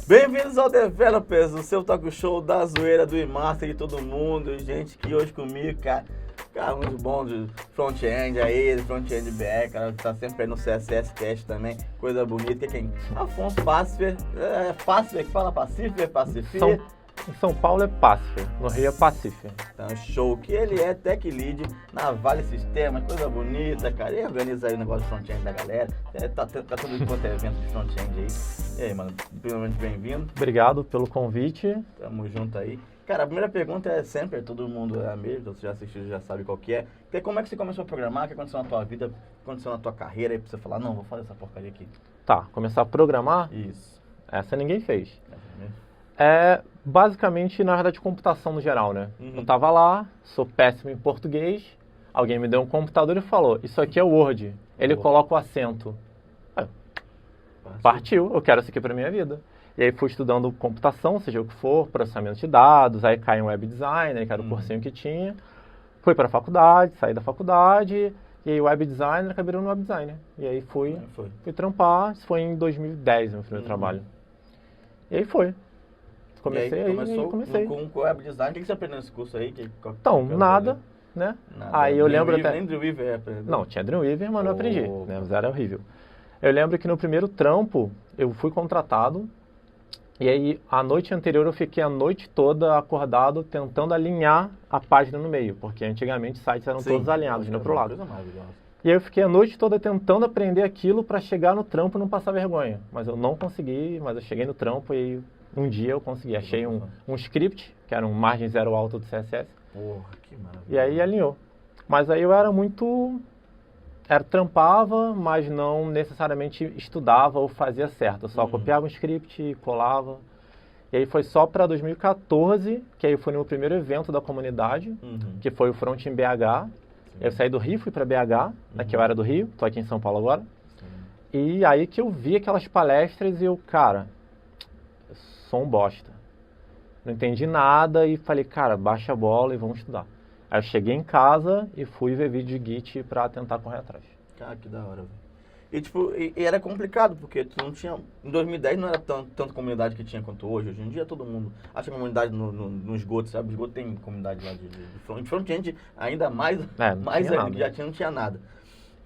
Bem-vindos ao Developers, o seu talk show da zoeira, do e-master de todo mundo. Gente, que hoje comigo, cara, muito bom de front-end aí, front-end BR, cara, que tá sempre aí no CSS Cast também, coisa bonita. Quem? Afonso Pacifer, Pacifer que fala Pacifer, Pacifer. Em São Paulo é Pacifer, no Rio é Pacifer. Então, show, que ele é Tech Lead na Vale Sistemas, coisa bonita, cara. E organiza aí o negócio de front-end da galera. Tá tudo quanto é evento de front-end aí. E aí, mano, primeiramente bem-vindo. Obrigado pelo convite. Tamo junto aí. Cara, a primeira pergunta é sempre, todo mundo é a mesma, você já assistiu, já sabe qual que é. Que como é que você começou a programar? O que aconteceu na tua vida? O que aconteceu na tua carreira aí pra você falar, não, vou fazer essa porcaria aqui? Tá, começar a programar? Isso. Essa ninguém fez. Essa É basicamente, na verdade, computação no geral, né? Eu tava lá, sou péssimo em português, alguém me deu um computador e falou, isso aqui é Word, ele coloca o acento. Partiu, eu quero isso aqui pra minha vida. E aí fui estudando computação, seja o que for, processamento de dados, aí cai em web designer, que era o cursinho que tinha. Fui pra faculdade, saí da faculdade, e aí web designer, acabei no web designer. E aí fui trampar, isso foi em 2010, meu primeiro trabalho. E aí foi. Comecei comecei. Com web design, o que você aprendeu nesse curso aí? Então, nada, né? Aí eu lembro até... Nem Dreamweaver aprendeu? Não, tinha Dreamweaver, mas não aprendi, né? Mas era horrível. Eu lembro que no primeiro trampo, eu fui contratado, e aí a noite anterior eu fiquei a noite toda acordado tentando alinhar a página no meio, porque antigamente os sites eram todos alinhados, né, pro lado. E aí eu fiquei a noite toda tentando aprender aquilo para chegar no trampo e não passar vergonha. Mas eu não consegui, mas eu cheguei no trampo e um dia eu consegui. Achei um script, que era um margem zero alta do CSS. Porra, que maravilha. E aí alinhou. Mas aí eu era muito... trampava, mas não necessariamente estudava ou fazia certo. Eu só copiava um script e colava. E aí foi só para 2014, que aí eu fui no meu primeiro evento da comunidade, que foi o Front em BH. Eu saí do Rio, fui para BH, que eu era do Rio, tô aqui em São Paulo agora. E aí que eu vi aquelas palestras e eu, cara, eu sou um bosta. Não entendi nada e falei, cara, baixa a bola e vamos estudar. Aí eu cheguei em casa e fui ver vídeo de Git pra tentar correr atrás. Cara, que da hora, velho. E tipo, e era complicado, porque tu não tinha... Em 2010 não era tanta comunidade que tinha quanto hoje. Hoje em dia todo mundo acha comunidade no esgoto, sabe? O esgoto tem comunidade lá de front-end ainda mais, mais ainda, já não tinha nada.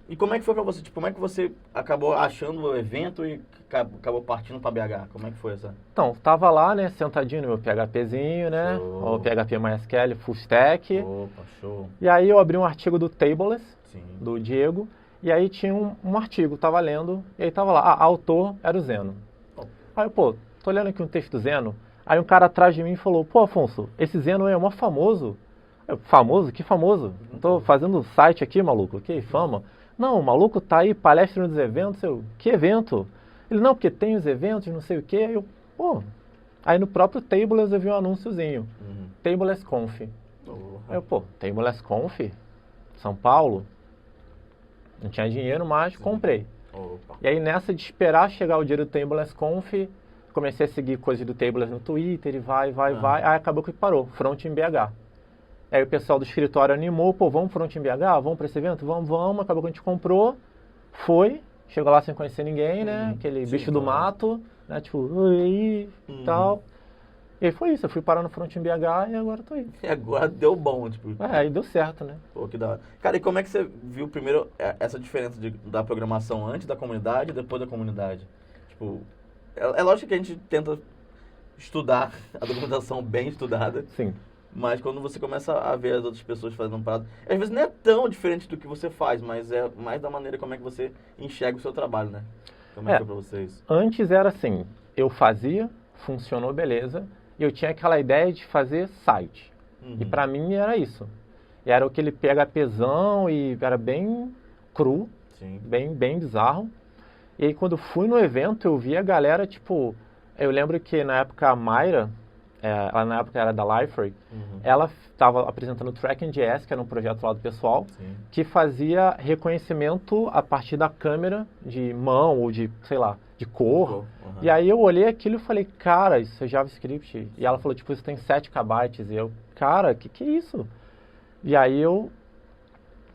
E como é que foi pra você? Tipo, como é que você acabou achando o evento e acabou partindo pra BH? Como é que foi essa? Então, tava lá, né, sentadinho no meu PHPzinho, né, o PHP MySQL Full Stack. Opa, show. E aí eu abri um artigo do Tableless, do Diego, e aí tinha um artigo, tava lendo, e aí tava lá, autor era o Zeno. Aí eu, pô, tô lendo aqui um texto do Zeno, aí um cara atrás de mim falou, pô, Afonso, esse Zeno é mó famoso. Eu, famoso? Que famoso? Tô fazendo site aqui, maluco, que fama. Não, o maluco tá aí, palestra nos eventos, eu, que evento? Ele, não, porque tem os eventos, não sei o quê, aí eu, pô... Aí no próprio Tableless eu vi um anúnciozinho, Tableless Conf. Aí eu, pô, Tableless Conf? São Paulo? Não tinha dinheiro, mas comprei. E aí nessa de esperar chegar o dia do Tableless Conf, comecei a seguir coisas do Tableless no Twitter, e vai, aí acabou que parou, Front em BH. Aí o pessoal do escritório animou, pô, vamos Front em BH? Vamos pra esse evento? Vamos. Acabou que a gente comprou, foi, chegou lá sem conhecer ninguém, né? Aquele bicho do mato, né? Tipo, oi, e tal. E aí foi isso, eu fui parar no Front em BH e agora tô aí. E agora deu bom, tipo... aí deu certo, né? Pô, que da hora. Cara, e como é que você viu primeiro essa diferença da programação antes da comunidade e depois da comunidade? Tipo, é lógico que a gente tenta estudar a documentação bem estudada. Sim. Mas quando você começa a ver as outras pessoas fazendo um parado, às vezes não é tão diferente do que você faz, mas é mais da maneira como é que você enxerga o seu trabalho, né? Como é que foi pra vocês? Antes era assim, eu fazia, funcionou, beleza, e eu tinha aquela ideia de fazer site. E pra mim era isso. E era aquele PHPzão e era bem cru, bem bizarro. E aí quando eu fui no evento, eu vi a galera, tipo... Eu lembro que na época a Mayra... ela na época era da Liferay, ela estava apresentando o Tracking.js, que era um projeto lá do pessoal, que fazia reconhecimento a partir da câmera de mão ou de, sei lá, de cor. E aí eu olhei aquilo e falei, cara, isso é JavaScript. E ela falou, tipo, isso tem 7 KB. E eu, cara, que é isso? E aí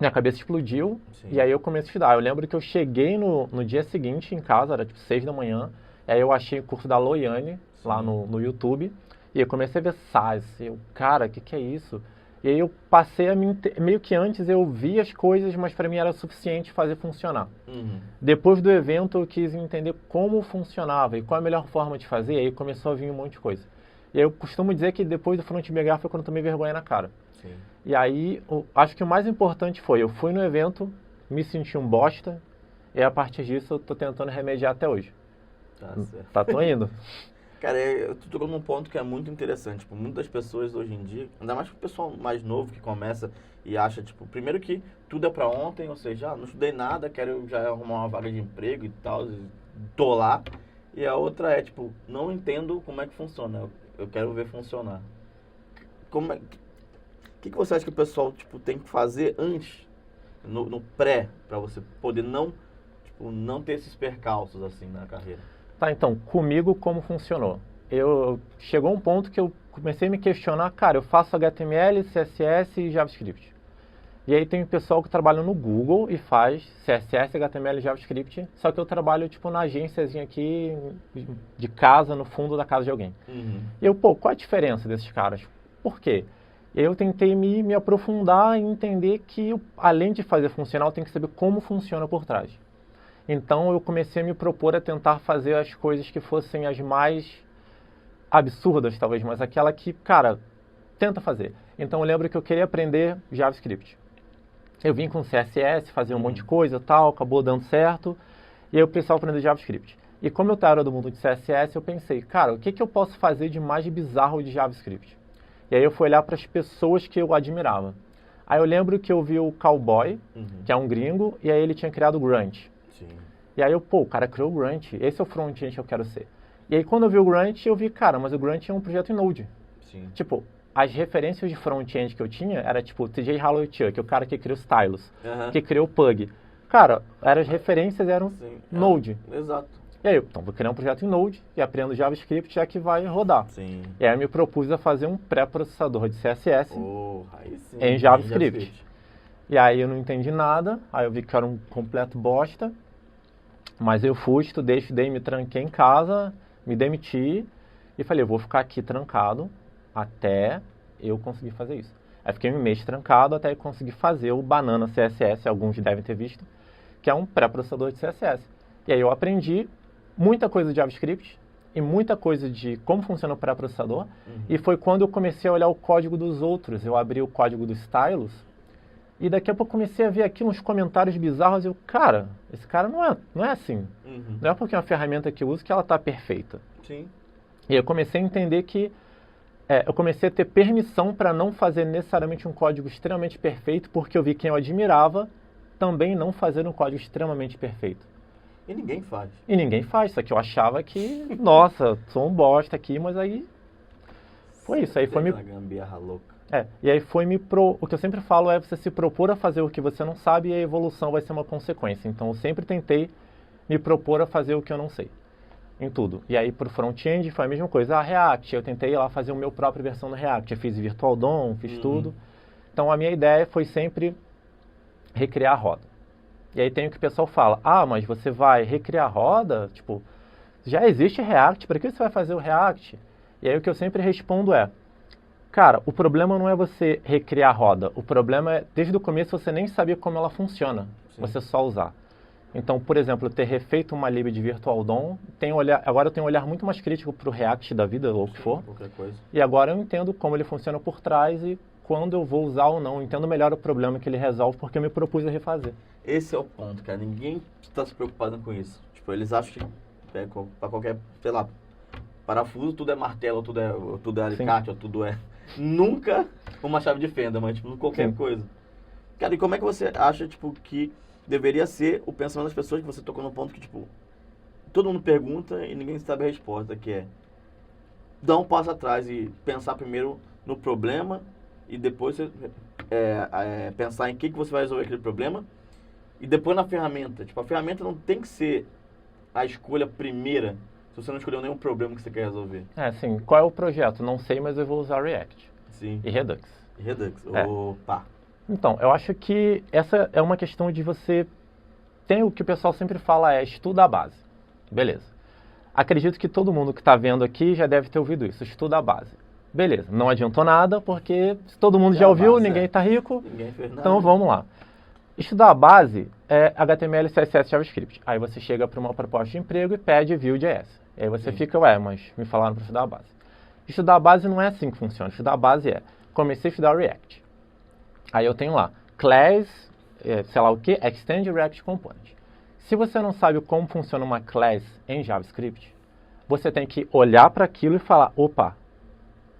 minha cabeça explodiu, e aí eu comecei a estudar. Eu lembro que eu cheguei no dia seguinte em casa, era tipo 6 da manhã, e aí eu achei o curso da Loiane, lá no YouTube. E eu comecei a ver SaaS. Eu, cara, o que é isso? E aí eu passei meio que antes eu via as coisas, mas para mim era suficiente fazer funcionar. Depois do evento eu quis entender como funcionava e qual a melhor forma de fazer, e aí começou a vir um monte de coisa. E eu costumo dizer que depois do Front BH foi quando eu tomei vergonha na cara. Sim. E aí, acho que o mais importante foi, eu fui no evento, me senti um bosta, e a partir disso eu tô tentando remediar até hoje. Tá certo. Tô indo. Cara, tu tocou num ponto que é muito interessante. Tipo, muitas pessoas hoje em dia, ainda mais pro pessoal mais novo que começa e acha, tipo, primeiro que tudo é pra ontem, ou seja, não estudei nada, quero já arrumar uma vaga de emprego e tal, tô lá. E a outra é, tipo, não entendo como é que funciona, eu quero ver funcionar. O que você acha que o pessoal, tipo, tem que fazer antes, no pré, pra você poder não ter esses percalços, assim, na carreira? Tá, então, comigo como funcionou? Chegou um ponto que eu comecei a me questionar, cara, eu faço HTML, CSS e JavaScript. E aí tem pessoal que trabalha no Google e faz CSS, HTML e JavaScript, só que eu trabalho, tipo, na agênciazinha aqui de casa, no fundo da casa de alguém. E eu, qual a diferença desses caras? Por quê? Eu tentei me aprofundar e entender que, além de fazer funcional, tem que saber como funciona por trás. Então eu comecei a me propor a tentar fazer as coisas que fossem as mais absurdas, talvez, mas aquela que, cara, tenta fazer. Então eu lembro que eu queria aprender JavaScript. Eu vim com CSS, fazia um monte de coisa, tal, acabou dando certo, e aí eu precisava aprender JavaScript. E como eu estava do mundo de CSS, eu pensei, cara, o que eu posso fazer de mais bizarro de JavaScript? E aí eu fui olhar para as pessoas que eu admirava. Aí eu lembro que eu vi o Cowboy, que é um gringo, e aí ele tinha criado o Grunt. Sim. E aí o cara criou o Grunt, esse é o front-end que eu quero ser. E aí quando eu vi o Grunt, eu vi, cara, mas o Grunt é um projeto em Node. Sim. Tipo, as referências de front-end que eu tinha era tipo TJ Holowchuk, o cara que criou o Stylus, que criou o Pug. Cara, as referências eram Node. Exato. E aí, então, vou criar um projeto em Node e aprendo JavaScript já que vai rodar. Sim. E aí eu me propus a fazer um pré-processador de CSS aí sim, em JavaScript. E aí eu não entendi nada, aí eu vi que era um completo bosta. Mas eu fui, estudei, me tranquei em casa, me demiti e falei, eu vou ficar aqui trancado até eu conseguir fazer isso. Aí fiquei um mês trancado até eu conseguir fazer o Banana CSS, alguns devem ter visto, que é um pré-processador de CSS. E aí eu aprendi muita coisa de JavaScript e muita coisa de como funciona o pré-processador. E foi quando eu comecei a olhar o código dos outros. Eu abri o código do Stylus e daqui a pouco comecei a ver aqui uns comentários bizarros e eu, cara, esse cara não é assim. Não é porque é uma ferramenta que eu uso que ela está perfeita. Sim. E eu comecei a entender que eu comecei a ter permissão para não fazer necessariamente um código extremamente perfeito, porque eu vi quem eu admirava também não fazer um código extremamente perfeito. E ninguém faz. Só que eu achava que, nossa, sou um bosta aqui, mas aí foi isso. Aí foi me... gambiarra louca. E aí o que eu sempre falo é você se propor a fazer o que você não sabe e a evolução vai ser uma consequência. Então eu sempre tentei me propor a fazer o que eu não sei, em tudo. E aí pro front-end foi a mesma coisa. React, eu tentei ir lá fazer a minha própria versão no React. Eu fiz Virtual DOM, fiz tudo. Então a minha ideia foi sempre recriar a roda. E aí tem o que o pessoal fala, mas você vai recriar a roda? Tipo, já existe React, para que você vai fazer o React? E aí o que eu sempre respondo é, cara, o problema não é você recriar a roda, o problema é, desde o começo, você nem sabia como ela funciona, você só usar. Então, por exemplo, ter refeito uma lib de Virtual DOM, agora eu tenho um olhar muito mais crítico para o React da vida, ou o que for. Qualquer coisa. E agora eu entendo como ele funciona por trás e quando eu vou usar ou não, entendo melhor o problema que ele resolve, porque eu me propus a refazer. Esse é o ponto, cara. Ninguém está se preocupando com isso. Tipo, eles acham que para qualquer, sei lá, parafuso, tudo é martelo, tudo é alicate, ou tudo é... Nunca uma chave de fenda, mas tipo, qualquer coisa. Cara, e como é que você acha, tipo, que deveria ser o pensamento das pessoas, que você tocou no ponto que, tipo, todo mundo pergunta e ninguém sabe a resposta, que é dar um passo atrás e pensar primeiro no problema e depois pensar em que você vai resolver aquele problema e depois na ferramenta. Tipo, a ferramenta não tem que ser a escolha primeira se você não escolheu nenhum problema que você quer resolver. Sim. Qual é o projeto? Não sei, mas eu vou usar React. Sim. E Redux. Opa! Então, eu acho que essa é uma questão de você... Tem o que o pessoal sempre fala estuda a base. Beleza. Acredito que todo mundo que está vendo aqui já deve ter ouvido isso. Estuda a base. Beleza, não adiantou nada, porque se todo mundo já ouviu, ninguém está rico. Ninguém fez nada. Então vamos lá. Estudar a base é HTML, CSS, JavaScript. Aí você chega para uma proposta de emprego e pede Vue.js. Aí você fica, mas me falaram para estudar a base. Estudar a base não é assim que funciona. Estudar a base comecei a estudar React. Aí eu tenho lá, class, sei lá o que, extend React Component. Se você não sabe como funciona uma class em JavaScript, você tem que olhar para aquilo e falar, opa,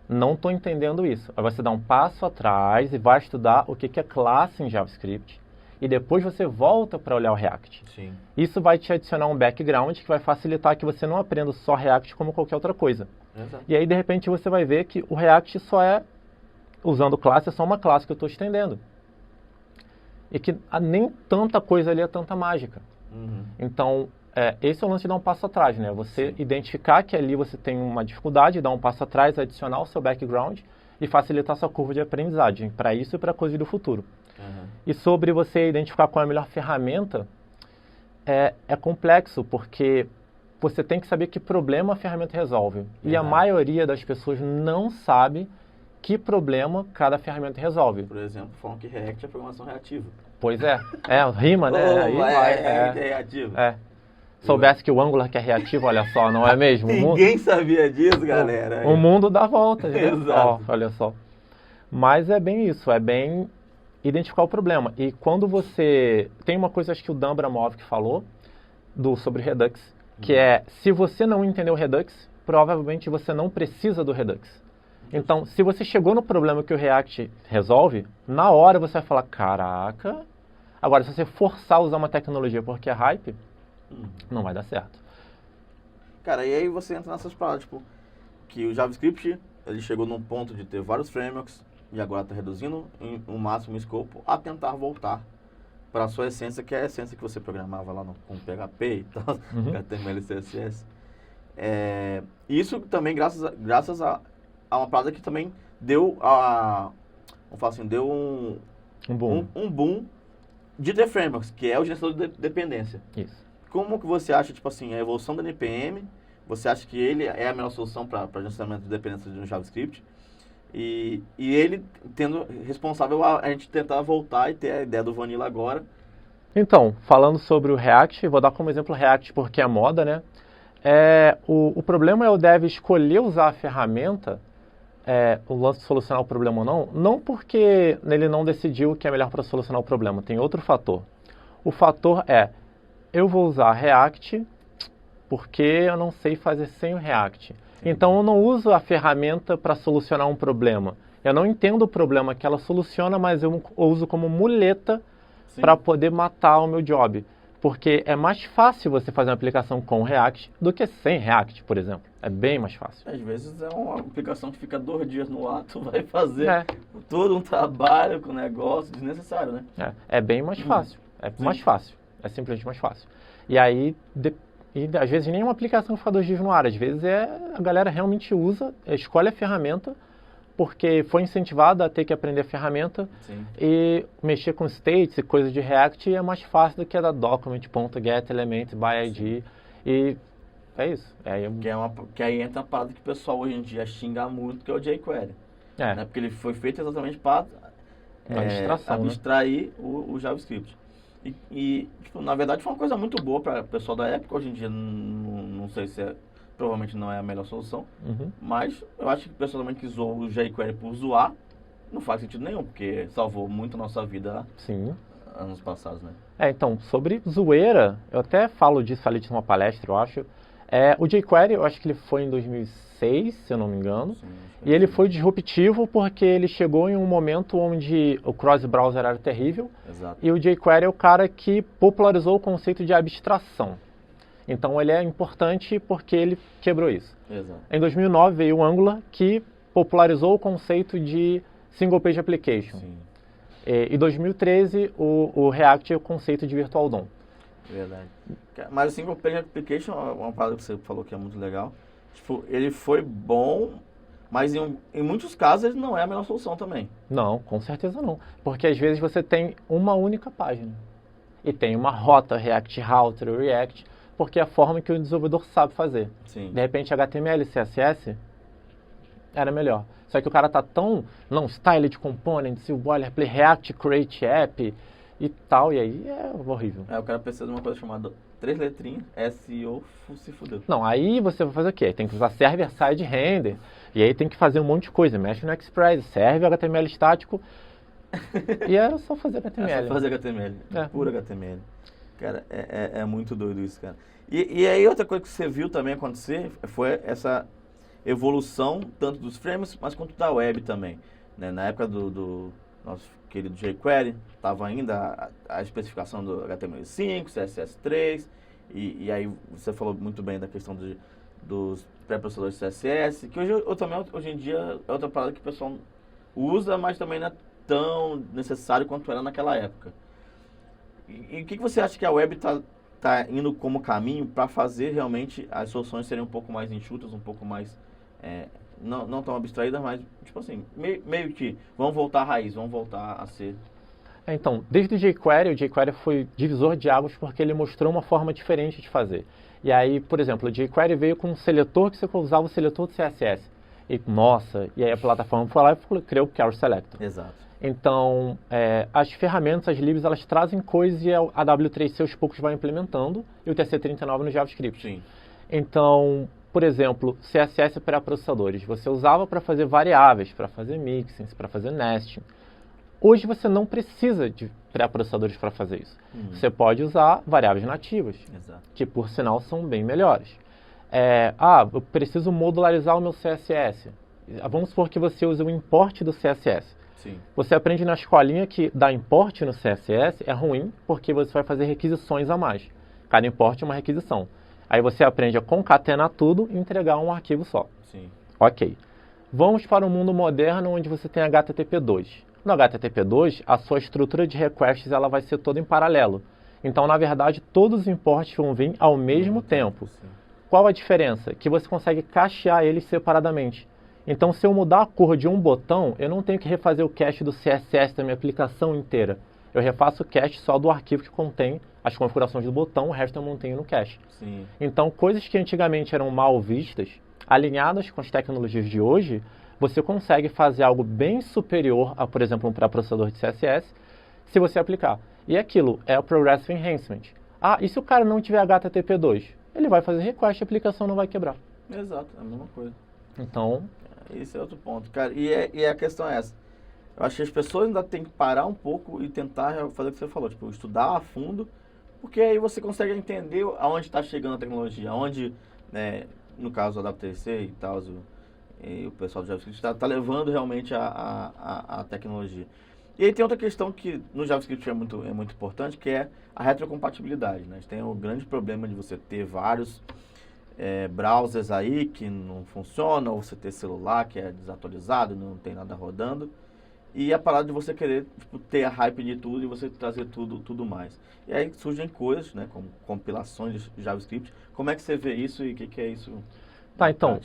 não estou entendendo isso. Aí você dá um passo atrás e vai estudar o que é classe em JavaScript. E depois você volta para olhar o React. Sim. Isso vai te adicionar um background que vai facilitar que você não aprenda só React como qualquer outra coisa. Exato. E aí, de repente, você vai ver que o React só usando classe, é só uma classe que eu estou estendendo. E que nem tanta coisa ali é tanta mágica. Uhum. Então, esse é o lance de dar um passo atrás, né? Você identificar que ali você tem uma dificuldade, dar um passo atrás, adicionar o seu background e facilitar a sua curva de aprendizagem para isso e para coisas do futuro. Uhum. E sobre você identificar qual é a melhor ferramenta, é complexo, porque você tem que saber que problema a ferramenta resolve. E a maioria das pessoas não sabe que problema cada ferramenta resolve. Por exemplo, falam que React é programação reativa. Pois rima, né? Aí é reativo. Soubesse que o Angular que é reativo, olha só, não é mesmo? Ninguém sabia disso, galera. O mundo dá voltas, né? Exato. Olha só. Mas é bem isso, é bem identificar o problema. E quando você... Tem uma coisa, acho que o Dan Abramov que falou, sobre Redux, que se você não entender o Redux, provavelmente você não precisa do Redux. Então, se você chegou no problema que o React resolve, na hora você vai falar, caraca... Agora, se você forçar a usar uma tecnologia porque é hype, não vai dar certo. Cara, e aí você entra nessas paradas, tipo, que o JavaScript, ele chegou num ponto de ter vários frameworks, e agora está reduzindo o máximo escopo a tentar voltar para a sua essência, que é a essência que você programava lá com PHP e tal, HTML e CSS. Isso também graças a uma parada que também deu vamos falar assim, deu um boom de ter frameworks, que é o gerenciador de dependência. Isso. Como que você acha, tipo assim, a evolução da NPM, você acha que ele é a melhor solução para gerenciamento de dependência no JavaScript? E ele tendo responsável a gente tentar voltar e ter a ideia do Vanilla agora. Então, falando sobre o React, vou dar como exemplo o React porque é moda, né? O problema é o dev escolher usar a ferramenta, o lance de solucionar o problema ou não porque ele não decidiu o que é melhor para solucionar o problema, tem outro fator. O fator eu vou usar React porque eu não sei fazer sem o React. Então eu não uso a ferramenta para solucionar um problema. Eu não entendo o problema que ela soluciona, mas eu uso como muleta para poder matar o meu job. Porque é mais fácil você fazer uma aplicação com React do que sem React, por exemplo. É bem mais fácil. Às vezes é uma aplicação que fica 2 dias no ar, tu vai fazer todo um trabalho com o negócio desnecessário, né? É bem mais fácil. Mais fácil. É simplesmente mais fácil. E aí... E às vezes nem uma aplicação fica 2 dias no ar, às vezes a galera realmente escolhe a ferramenta porque foi incentivada a ter que aprender a ferramenta e mexer com states e coisas de React é mais fácil do que a da document.getElementById e é isso. Que aí entra a parada que o pessoal hoje em dia xinga muito, que é o jQuery. Né? Porque ele foi feito exatamente para abstrair o JavaScript. E tipo, na verdade foi uma coisa muito boa para o pessoal da época. Hoje em dia não sei se provavelmente não é a melhor solução, mas eu acho que o pessoal também que usou o jQuery por zoar não faz sentido nenhum, porque salvou muito a nossa vida anos passados, né? Então, sobre zoeira, eu até falo disso ali numa palestra, eu acho. O jQuery, eu acho que ele foi em 2006, se eu não me engano, e ele foi disruptivo porque ele chegou em um momento onde o cross-browser era terrível, e o jQuery é o cara que popularizou o conceito de abstração. Então ele é importante porque ele quebrou isso. Em 2009 veio o Angular, que popularizou o conceito de Single Page Application. Em 2013 o React é o conceito de Virtual DOM. Verdade. Mas o Single Page Application, uma parada que você falou que é muito legal, tipo, ele foi bom, mas em muitos casos ele não é a melhor solução também. Não, com certeza não. Porque às vezes você tem uma única página. E tem uma rota React Router, React. porque é a forma que o desenvolvedor sabe fazer. Sim. De repente, HTML e CSS era melhor. Só que o cara tá tão, não, Styled Components, o boilerplate, React Create App e tal, e aí é horrível. O cara precisa de uma coisa chamada 3 letrinhas, SEO, se fudeu. Não, aí você vai fazer o quê? Tem que usar server-side render, e aí tem que fazer um monte de coisa, mexe no Express, serve HTML estático, e era só fazer HTML. É só fazer HTML, puro HTML. Cara, é muito doido isso, cara. E aí outra coisa que você viu também acontecer foi essa evolução, tanto dos frames, mas quanto da web também. Né? Na época do nosso querido jQuery, estava ainda a especificação do HTML5, CSS3, e aí você falou muito bem da questão dos pré-processadores de CSS, que hoje em dia é outra parada que o pessoal usa, mas também não é tão necessário quanto era naquela época. E o que você acha que a web está indo como caminho para fazer realmente as soluções serem um pouco mais enxutas, um pouco mais, não tão abstraídas, mas tipo assim, meio que vamos voltar à raiz, vamos voltar a ser... Então, desde o jQuery foi divisor de águas porque ele mostrou uma forma diferente de fazer. E aí, por exemplo, o jQuery veio com um seletor que você usava o seletor do CSS. E aí a plataforma foi lá e criou o Query Selector. Exato. Então, as ferramentas, as libs, elas trazem coisas e a W3C aos poucos vai implementando, e o TC39 no JavaScript. Sim. Então, por exemplo, CSS pré-processadores, você usava para fazer variáveis, para fazer mixins, para fazer nesting. Hoje você não precisa de pré-processadores para fazer isso. Você pode usar variáveis nativas, que por sinal são bem melhores. Eu preciso modularizar o meu CSS. Vamos supor que você use o import do CSS. Sim. Você aprende na escolinha que dar import no CSS é ruim porque você vai fazer requisições a mais. Cada import é uma requisição. Aí você aprende a concatenar tudo e entregar um arquivo só. Sim. Ok. Vamos para o mundo moderno onde você tem HTTP2. No HTTP2, a sua estrutura de requests ela vai ser toda em paralelo. Então, na verdade, todos os imports vão vir ao mesmo tempo. Sim. Qual a diferença? Que você consegue cachear eles separadamente. Então, se eu mudar a cor de um botão, eu não tenho que refazer o cache do CSS da minha aplicação inteira. Eu refaço o cache só do arquivo que contém as configurações do botão, o resto eu mantenho no cache. Sim. Então, coisas que antigamente eram mal vistas, alinhadas com as tecnologias de hoje, você consegue fazer algo bem superior a, por exemplo, um pré-processador de CSS, se você aplicar. E aquilo é o Progressive Enhancement. E se o cara não tiver HTTP2? Ele vai fazer request e a aplicação não vai quebrar. Exato, é a mesma coisa. Então... esse é outro ponto, cara. E a questão é essa. Eu acho que as pessoas ainda têm que parar um pouco e tentar fazer o que você falou, tipo, estudar a fundo, porque aí você consegue entender aonde está chegando a tecnologia, aonde, né, no caso da WTC e tal, e o pessoal do JavaScript está levando realmente a tecnologia. E aí tem outra questão que no JavaScript é muito importante, que é a retrocompatibilidade, né? A gente tem o grande problema de você ter vários browsers aí que não funcionam, ou você ter celular que é desatualizado, não tem nada rodando, e a parada de você querer ter a hype de tudo e você trazer tudo mais. E aí surgem coisas, né, como compilações de JavaScript. Como é que você vê isso e o que é isso? Tá, então,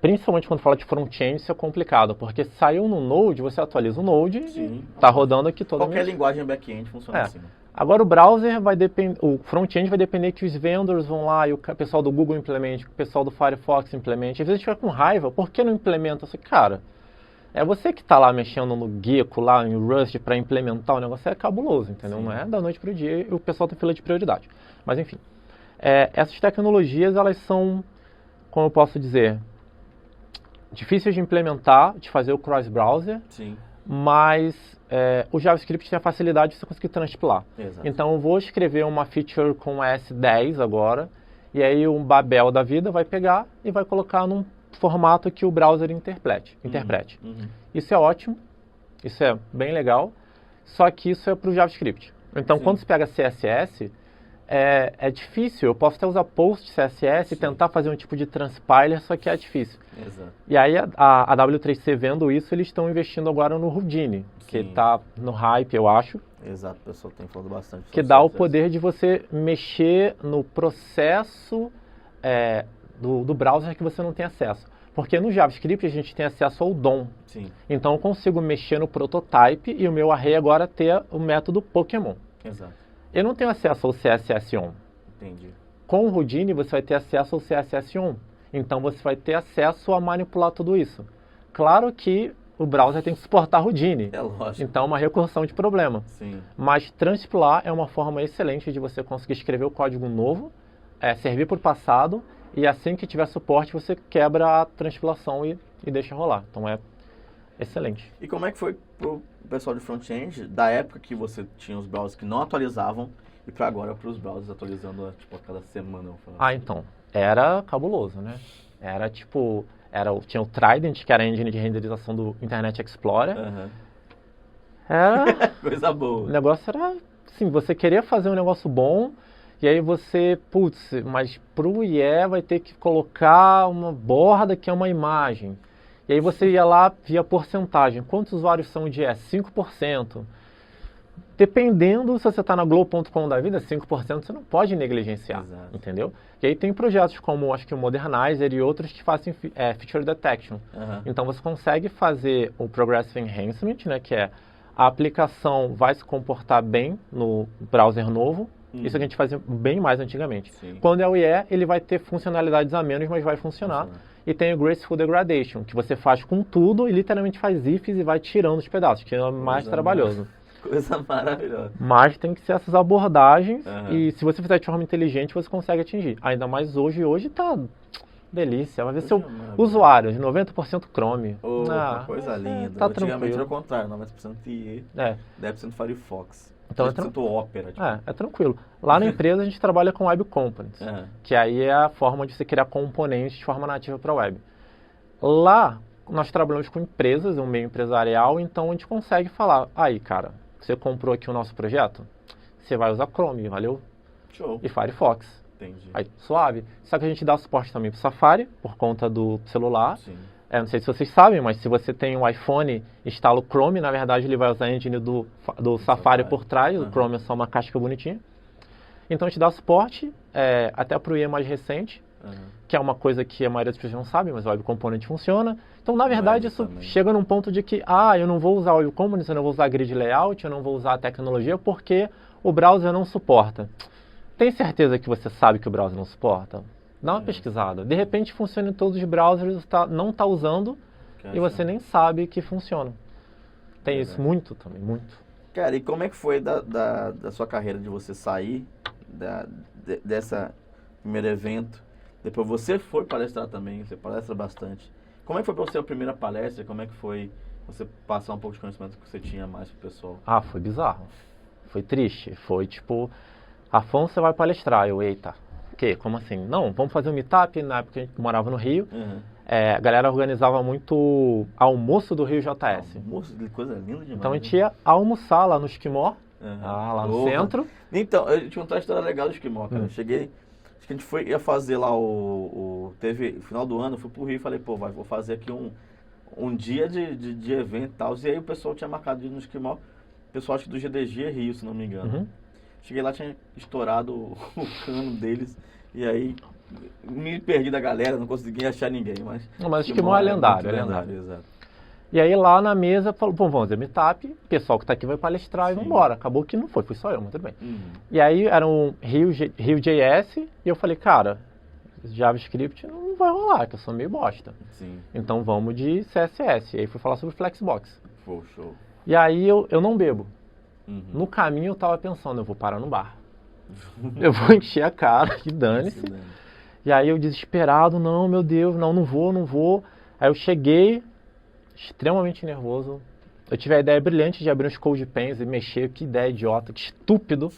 principalmente quando fala de front-end, isso é complicado, porque saiu no Node, você atualiza o Node e tá rodando aqui toda qualquer linguagem back-end funciona assim. Agora o browser vai depender, o front-end vai depender que os vendors vão lá e o pessoal do Google implemente, o pessoal do Firefox implemente. Às vezes a gente fica com raiva, por que não implementa isso? Cara, é você que está lá mexendo no Gecko, lá em Rust para implementar o negócio, é cabuloso, entendeu? Sim. Não é da noite para o dia e o pessoal tem fila de prioridade. Mas enfim, essas tecnologias, elas são, como eu posso dizer, difíceis de implementar, de fazer o cross-browser. Sim. Mas o JavaScript tem a facilidade de você conseguir transpilar. Exato. Então eu vou escrever uma feature com S10 agora, e aí um Babel da vida vai pegar e vai colocar num formato que o browser interprete. Uhum. Isso é ótimo, isso é bem legal, só que isso é para o JavaScript. Então quando você pega CSS, é difícil. Eu posso até usar Post CSS e tentar fazer um tipo de transpiler, só que é difícil. Exato. E aí a W3C vendo isso, eles estão investindo agora no Houdini, que está no hype, eu acho. Exato, o pessoal tem falado bastante. Que dá o poder de você mexer no processo do browser que você não tem acesso. Porque no JavaScript a gente tem acesso ao DOM. Sim. Então eu consigo mexer no prototype e o meu array agora ter o método Pokémon. Exato. Eu não tenho acesso ao CSS_on. Entendi. Com o Houdini, você vai ter acesso ao CSS1. Então, você vai ter acesso a manipular tudo isso. Claro que o browser tem que suportar Houdini. É lógico. Então, é uma recursão de problema. Sim. Mas transpilar é uma forma excelente de você conseguir escrever o código novo, servir para o passado, e assim que tiver suporte, você quebra a transpilação e deixa rolar. Então, é excelente. E como é que foi pro pessoal de front-end, da época que você tinha os browsers que não atualizavam, e para agora para os browsers atualizando tipo a cada semana? Então, era cabuloso, né? Era tipo, tinha o Trident, que era a engine de renderização do Internet Explorer. Uhum. Era... Coisa boa. O negócio era, assim, você queria fazer um negócio bom, e aí você, putz, mas pro IE vai ter que colocar uma borda que é uma imagem. E aí você ia lá, via porcentagem. Quantos usuários são de IE? 5%. Dependendo, se você está na Globo.com da vida, 5% você não pode negligenciar, Exato. entendeu? E aí tem projetos como, acho que o Modernizer e outros que fazem Feature Detection. Uhum. Então você consegue fazer o Progressive Enhancement, né, que é a aplicação vai se comportar bem no browser novo. Isso a gente fazia bem mais antigamente. Sim. Quando é o IE, ele vai ter funcionalidades a menos, mas vai funcionar. E tem o Graceful Degradation, que você faz com tudo e literalmente faz ifs e vai tirando os pedaços, que é mais trabalhoso. Coisa maravilhosa. Mas tem que ser essas abordagens e se você fizer de forma inteligente, você consegue atingir. Ainda mais hoje. Hoje tá delícia. Vai ver seu usuário, de 90% Chrome. Coisa linda. Tá Antigamente tranquilo. era o contrário, 90% IE, 10% Firefox. Então 10% Opera. Tipo. É tranquilo. Lá na empresa a gente trabalha com Web Components, que aí é a forma de você criar componentes de forma nativa para a web. Lá nós trabalhamos com empresas, um meio empresarial, então a gente consegue falar, aí cara, você comprou aqui o nosso projeto? Você vai usar Chrome, valeu? Show. E Firefox. Entendi. Aí, suave. Só que a gente dá suporte também para o Safari, por conta do celular. Sim. Não sei se vocês sabem, mas se você tem um iPhone, instala o Chrome, na verdade ele vai usar a engine do Safari por trás, o Chrome é só uma casca bonitinha. Então a gente dá suporte, até para o IE mais recente, que é uma coisa que a maioria das pessoas não sabe, mas o Web Component funciona. Então, na verdade, isso chega num ponto de que, eu não vou usar o Web Component, eu não vou usar Grid Layout, eu não vou usar a tecnologia, porque o browser não suporta. Tem certeza que você sabe que o browser não suporta? Dá uma pesquisada. De repente, funciona em todos os browsers, não está usando, e você nem sabe que funciona. Tem isso muito também, muito. Cara, e como é que foi da sua carreira de você sair dessa primeiro evento? Depois você foi palestrar também, você palestra bastante. Como é que foi para você a primeira palestra? Como é que foi você passar um pouco de conhecimento que você tinha mais pro pessoal? Foi bizarro. Foi triste. Foi tipo, Afonso, você vai palestrar. Eu, eita, como assim? Não, vamos fazer um meetup. Na época a gente morava no Rio. A galera organizava muito almoço do Rio JS. Almoço, coisa linda demais. Então a gente ia almoçar lá no Esquimó, lá no centro. Então, eu te contar uma história legal do Esquimó, cara. Eu cheguei... Acho que a gente ia fazer lá teve final do ano, eu fui pro Rio e falei, vou fazer aqui um dia de evento e tal. E aí o pessoal tinha marcado de ir no Esquimó, o pessoal acho que do GDG Rio, se não me engano. Cheguei lá, tinha estourado o cano deles, e aí me perdi da galera, não consegui achar ninguém. Mas o Esquimó é lendário, exato. E aí lá na mesa, falou, vamos fazer meetup, o pessoal que tá aqui vai palestrar e vamos embora. Acabou que não foi, fui só eu, mas tudo bem. E aí era um Rio.js e eu falei, cara, JavaScript não vai rolar, que eu sou meio bosta. Sim. Então vamos de CSS. E aí fui falar sobre Flexbox. Show. E aí eu não bebo. No caminho eu tava pensando, eu vou parar no bar. Eu vou encher a cara, que dane-se. E aí eu desesperado, não, meu Deus, não vou. Aí eu cheguei... extremamente nervoso. Eu tive a ideia brilhante de abrir uns CodePens e mexer. Que ideia idiota, que estúpido.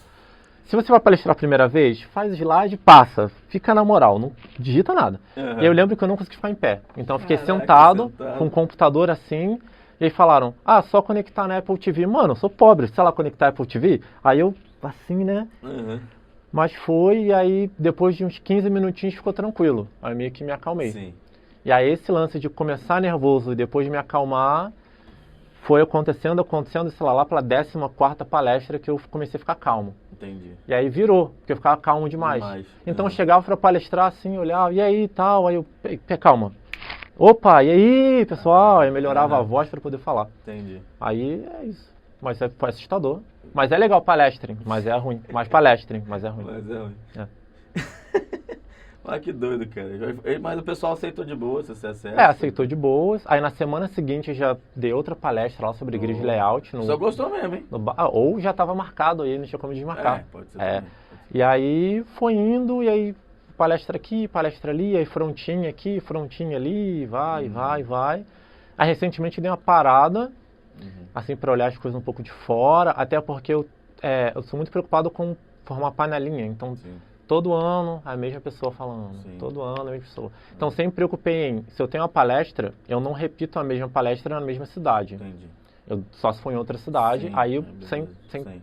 Se você vai palestrar a primeira vez, faz slide, passa. Fica na moral, não digita nada. E eu lembro que eu não consegui ficar em pé. Então eu fiquei sentado com o computador assim. E aí falaram, só conectar na Apple TV. Mano, eu sou pobre, sei lá conectar a Apple TV? Aí eu, assim, né? Mas foi, e aí depois de uns 15 minutinhos ficou tranquilo. Aí meio que me acalmei. Sim. E aí esse lance de começar nervoso e depois de me acalmar, foi acontecendo, sei lá pela 14ª palestra que eu comecei a ficar calmo. Entendi. E aí virou, porque eu ficava calmo demais. Então eu chegava para palestrar assim, olhava, e aí tal, aí eu, calma. Opa, e aí pessoal? Aí melhorava a voz para poder falar. Entendi. Aí é isso. Mas foi assustador. Mas é legal palestrem, mas é ruim. Mas palestrem, mas é ruim. Mas é ruim. Olha que doido, cara. Mas o pessoal aceitou de boa, esse CSS? Aceitou de boas. Aí na semana seguinte eu já dei outra palestra lá sobre grid layout. Só gostou mesmo, hein? Ou já estava marcado aí, não tinha como desmarcar. Pode ser também. E aí foi indo, e aí palestra aqui, palestra ali, aí frontinha aqui, frontinha ali, vai. Aí recentemente dei uma parada, assim, para olhar as coisas um pouco de fora, até porque eu sou muito preocupado com formar panelinha, então todo ano a mesma pessoa falando, todo ano a mesma pessoa. Então sempre me preocupei em, se eu tenho uma palestra, eu não repito a mesma palestra na mesma cidade. Entendi. Só se for em outra cidade, aí eu, sem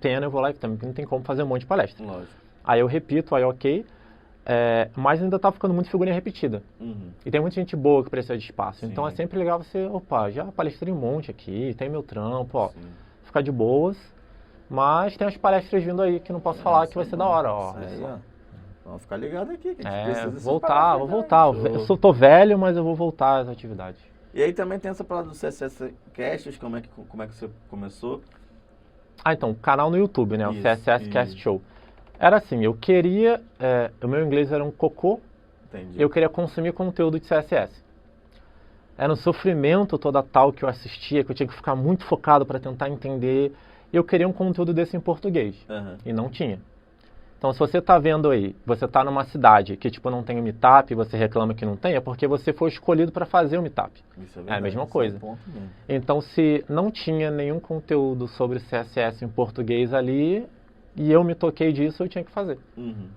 pena eu vou lá e também não tem como fazer um monte de palestra. Lógico. Aí eu repito, aí ok, mas ainda tá ficando muito figurinha repetida. E tem muita gente boa que precisa de espaço. Então é sempre legal você, já palestrei um monte aqui, tem meu trampo, ó, ficar de boas. Mas tem as palestras vindo aí que não posso falar, que vai ser da hora, ó. Vamos ficar ligado aqui, que a gente precisa vou voltar. Eu tô velho, mas eu vou voltar às atividades. E aí também tem essa parada do CSS Casts, como é que você começou? Então, canal no YouTube, né? O CSS Cast Show. Era assim, eu queria... o meu inglês era um cocô. Entendi. Eu queria consumir conteúdo de CSS. Era um sofrimento toda tal que eu assistia, que eu tinha que ficar muito focado para tentar entender. Eu queria um conteúdo desse em português. E não tinha. Então, se você está vendo aí, você está numa cidade que tipo não tem o Meetup e você reclama que não tem, é porque você foi escolhido para fazer o Meetup. Isso é verdade, a mesma coisa. É um ponto mesmo. Então, se não tinha nenhum conteúdo sobre CSS em português ali, e eu me toquei disso, eu tinha que fazer.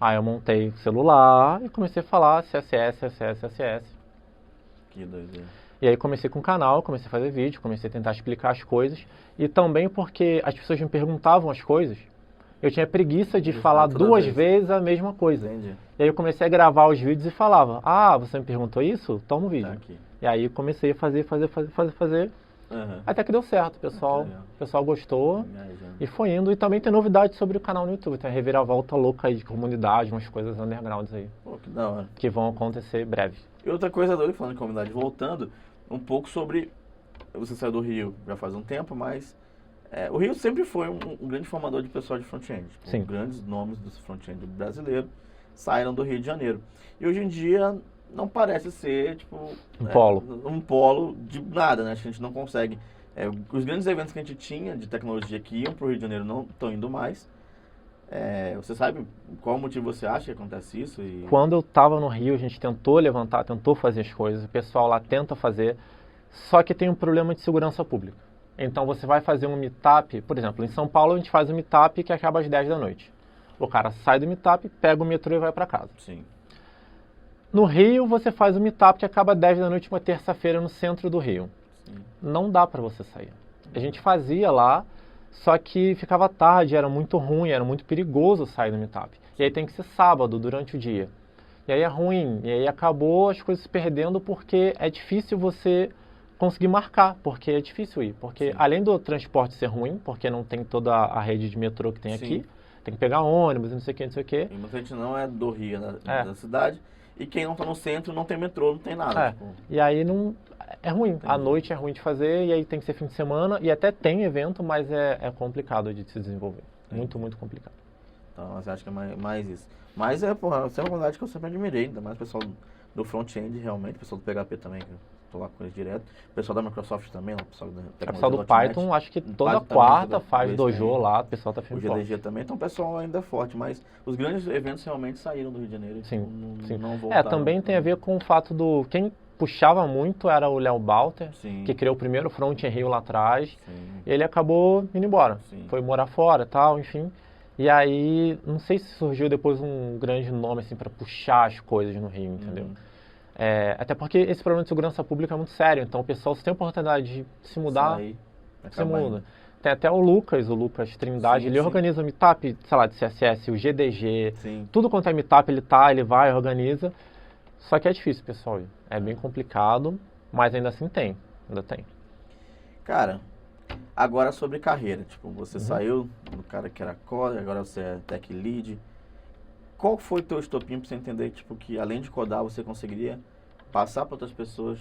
Aí eu montei o celular e comecei a falar CSS. Que doideira. E aí comecei com o canal, comecei a fazer vídeo, comecei a tentar explicar as coisas. E também porque as pessoas me perguntavam as coisas, eu tinha preguiça de falar duas vezes a mesma coisa. Entendi. E aí eu comecei a gravar os vídeos e falava, você me perguntou isso? Toma o vídeo. Tá aqui. E aí comecei a fazer. Até que deu certo, o pessoal gostou e foi indo. E também tem novidades sobre o canal no YouTube, tem a reviravolta louca aí de comunidade, umas coisas undergrounds aí. Pô, que da hora. Que vão acontecer breve. E outra coisa doida, falando de comunidade, voltando um pouco sobre... Você saiu do Rio já faz um tempo, mas... o Rio sempre foi um grande formador de pessoal de front-end. Sim. Grandes nomes do front-end brasileiro saíram do Rio de Janeiro. E hoje em dia não parece ser tipo um polo de nada, né? A gente não consegue. Os grandes eventos que a gente tinha de tecnologia que iam para o Rio de Janeiro não estão indo mais. Você sabe qual motivo você acha que acontece isso? Quando eu estava no Rio, a gente tentou levantar, tentou fazer as coisas, o pessoal lá tenta fazer, só que tem um problema de segurança pública. Então você vai fazer um meetup, por exemplo, em São Paulo a gente faz um meetup que acaba às 10 da noite. O cara sai do meetup, pega o metrô e vai para casa. Sim. No Rio você faz um meetup que acaba às 10 da noite uma terça-feira no centro do Rio. Sim. Não dá para você sair. A gente fazia lá, só que ficava tarde, era muito ruim, era muito perigoso sair do meetup. E aí tem que ser sábado, durante o dia. E aí é ruim, e aí acabou as coisas se perdendo porque é difícil você conseguir marcar, porque é difícil ir. Porque além do transporte ser ruim, porque não tem toda a rede de metrô que tem aqui, tem que pegar ônibus, não sei o que. E muita gente não é do Rio, da cidade, e quem não está no centro não tem metrô, não tem nada. Tipo... E aí não... É ruim, à noite é ruim de fazer, e aí tem que ser fim de semana, e até tem evento, mas é complicado de se desenvolver. Muito, muito complicado. Então, você acha que é mais isso. Mas essa é uma comunidade que eu sempre admirei, ainda mais o pessoal do front-end, realmente, o pessoal do PHP também, que eu tô lá com eles direto. O pessoal da Microsoft também, o pessoal da tecnologia. O pessoal do Python, acho que toda quarta faz dojo lá, o pessoal tá firme forte. O GDG também, então o pessoal ainda é forte, mas os grandes eventos realmente saíram do Rio de Janeiro. Sim, não voltaram. Também tem a ver com o fato do... Quem puxava muito era o Léo Balter, que criou o primeiro front em Rio lá atrás. Ele acabou indo embora, foi morar fora e tal, enfim. E aí, não sei se surgiu depois um grande nome assim para puxar as coisas no Rio, entendeu? Até porque esse problema de segurança pública é muito sério, então o pessoal, se tem a oportunidade de se mudar, se muda. Tem até o Lucas Trindade, ele organiza o meetup, sei lá, de CSS, o GDG, tudo quanto é meetup ele vai, organiza. Só que é difícil, pessoal, é bem complicado, mas ainda assim ainda tem. Cara, agora sobre carreira, tipo, você saiu do cara que era core, agora você é tech lead. Qual foi o teu estopim para você entender tipo, que além de codar você conseguiria passar para outras pessoas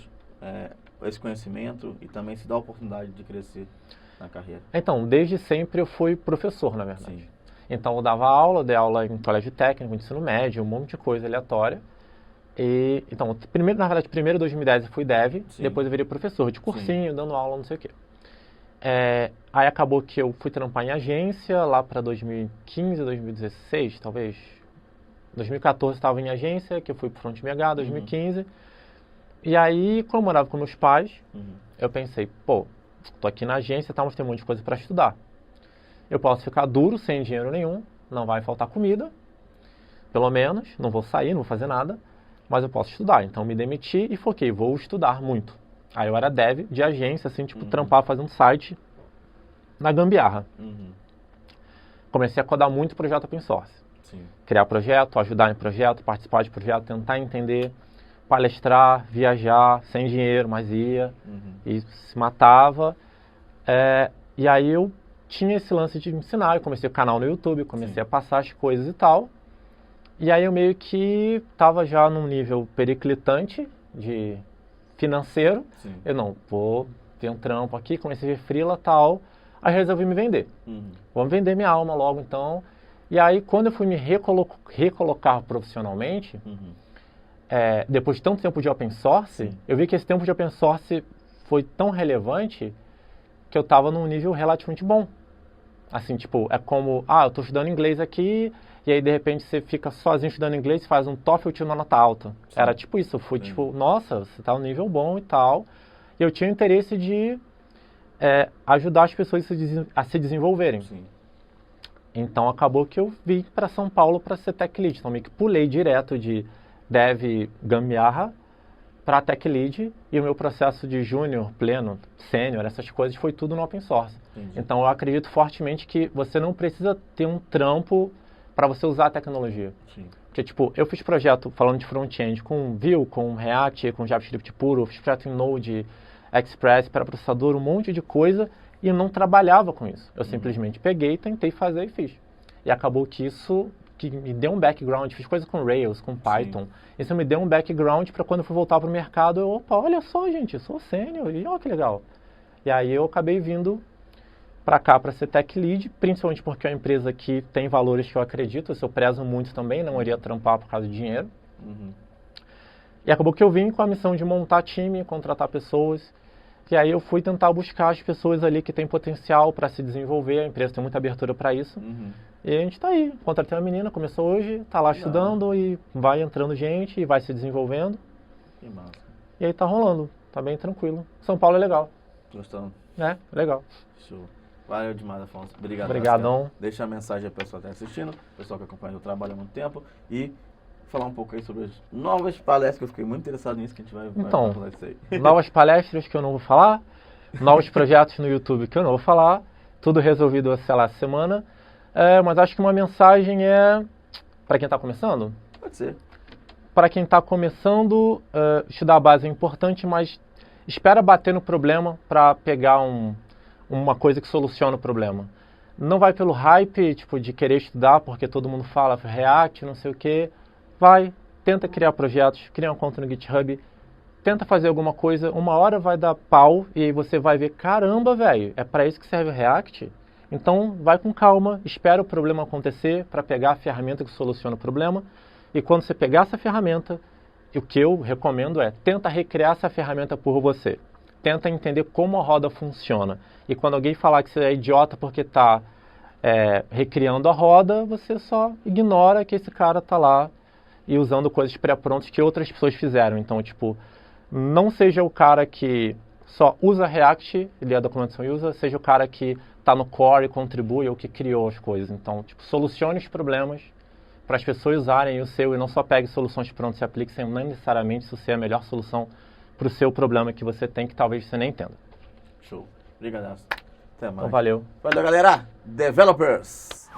esse conhecimento e também se dar a oportunidade de crescer na carreira? Então, desde sempre eu fui professor, na verdade. Então eu dava aula, dei aula em colégio técnico, ensino médio, um monte de coisa aleatória. Então, na verdade, primeiro em 2010 eu fui dev, sim, depois eu virei professor de cursinho, sim, dando aula, não sei o quê. Aí acabou que eu fui trampar em agência lá para 2015, 2016, talvez. 2014 estava em agência, que eu fui pro Front MH, 2015. E aí, como eu morava com meus pais, eu pensei, pô, tô aqui na agência, tá, mas tem um monte de coisa para estudar. Eu posso ficar duro, sem dinheiro nenhum, não vai faltar comida, pelo menos, não vou sair, não vou fazer nada, mas eu posso estudar. Então me demiti e foquei, vou estudar muito. Aí eu era dev de agência, assim, tipo, trampar, fazer um site na gambiarra. Comecei a codar muito projeto open source. Sim. Criar projeto, ajudar em projeto, participar de projeto, tentar entender, palestrar, viajar, sem dinheiro, mas ia, e se matava. E aí eu tinha esse lance de ensinar, eu comecei o canal no YouTube, comecei, sim, a passar as coisas e tal. E aí eu meio que estava já num nível periclitante de financeiro. Sim. Eu não, vou ter um trampo aqui, comecei a ver freela e tal. Aí resolvi me vender. Vamos vender minha alma logo então. E aí quando eu fui me recolocar profissionalmente, depois de tanto tempo de open source, sim, eu vi que esse tempo de open source foi tão relevante que eu estava num nível relativamente bom. Assim, tipo, é como, eu tô estudando inglês aqui, e aí de repente você fica sozinho estudando inglês, faz um TOEFL e tira uma nota alta. Sim. Era tipo isso, eu fui tipo, nossa, você tá num nível bom e tal. E eu tinha interesse de ajudar as pessoas a se desenvolverem. Sim. Então acabou que eu vim para São Paulo para ser tech lead. Então meio que pulei direto de dev gambiarra para tech lead, e o meu processo de júnior, pleno, sênior, essas coisas foi tudo no open source. Entendi. Então eu acredito fortemente que você não precisa ter um trampo para você usar a tecnologia. Sim. Porque tipo, eu fiz projeto falando de front-end com Vue, com React, com JavaScript puro, fiz projeto em Node, Express, para processador, um monte de coisa, e eu não trabalhava com isso. Eu simplesmente peguei, tentei fazer e fiz. E acabou que isso que me deu um background, fiz coisa com Rails, com Python. Sim. Isso me deu um background para quando eu fui voltar para o mercado, opa, olha só, gente, eu sou sênior, e olha que legal. E aí eu acabei vindo para cá para ser tech lead, principalmente porque é uma empresa que tem valores que eu acredito, eu prezo muito também, não iria trampar por causa de dinheiro. E acabou que eu vim com a missão de montar time, contratar pessoas, e aí eu fui tentar buscar as pessoas ali que têm potencial para se desenvolver, a empresa tem muita abertura para isso. E a gente está aí, contratei uma menina, começou hoje, está lá estudando e vai entrando gente e vai se desenvolvendo. Que massa. E aí tá rolando, tá bem tranquilo. São Paulo é legal. Gostando? Legal. Show. Valeu demais, Afonso. Obrigado. Obrigadão. Deixa a mensagem ao pessoal que está assistindo, pessoal que acompanha o trabalho há muito tempo, e falar um pouco aí sobre as novas palestras, que eu fiquei muito interessado nisso, que a gente vai falar disso aí. Novas palestras que eu não vou falar, novos projetos no YouTube que eu não vou falar, tudo resolvido, sei lá, semana. Mas acho que uma mensagem para quem está começando? Pode ser. Para quem está começando, estudar a base é importante, mas espera bater no problema para pegar uma coisa que soluciona o problema. Não vai pelo hype, tipo, de querer estudar porque todo mundo fala React, não sei o quê. Vai, tenta criar projetos, cria uma conta no GitHub, tenta fazer alguma coisa, uma hora vai dar pau e aí você vai ver, caramba, velho, é para isso que serve o React? Então, vai com calma, espera o problema acontecer para pegar a ferramenta que soluciona o problema. E quando você pegar essa ferramenta, o que eu recomendo tenta recriar essa ferramenta por você. Tenta entender como a roda funciona. E quando alguém falar que você é idiota porque está recriando a roda, você só ignora que esse cara está lá e usando coisas pré-prontas que outras pessoas fizeram. Então, tipo, não seja o cara que só usa React, ele é a documentação e usa, seja o cara que está no core e contribui ou que criou as coisas. Então, tipo, solucione os problemas para as pessoas usarem o seu e não só pegue soluções prontas e aplique sem necessariamente isso ser a melhor solução para o seu problema que você tem, que talvez você nem entenda. Show. Obrigado. Até mais. Então, valeu. Valeu, galera. Developers.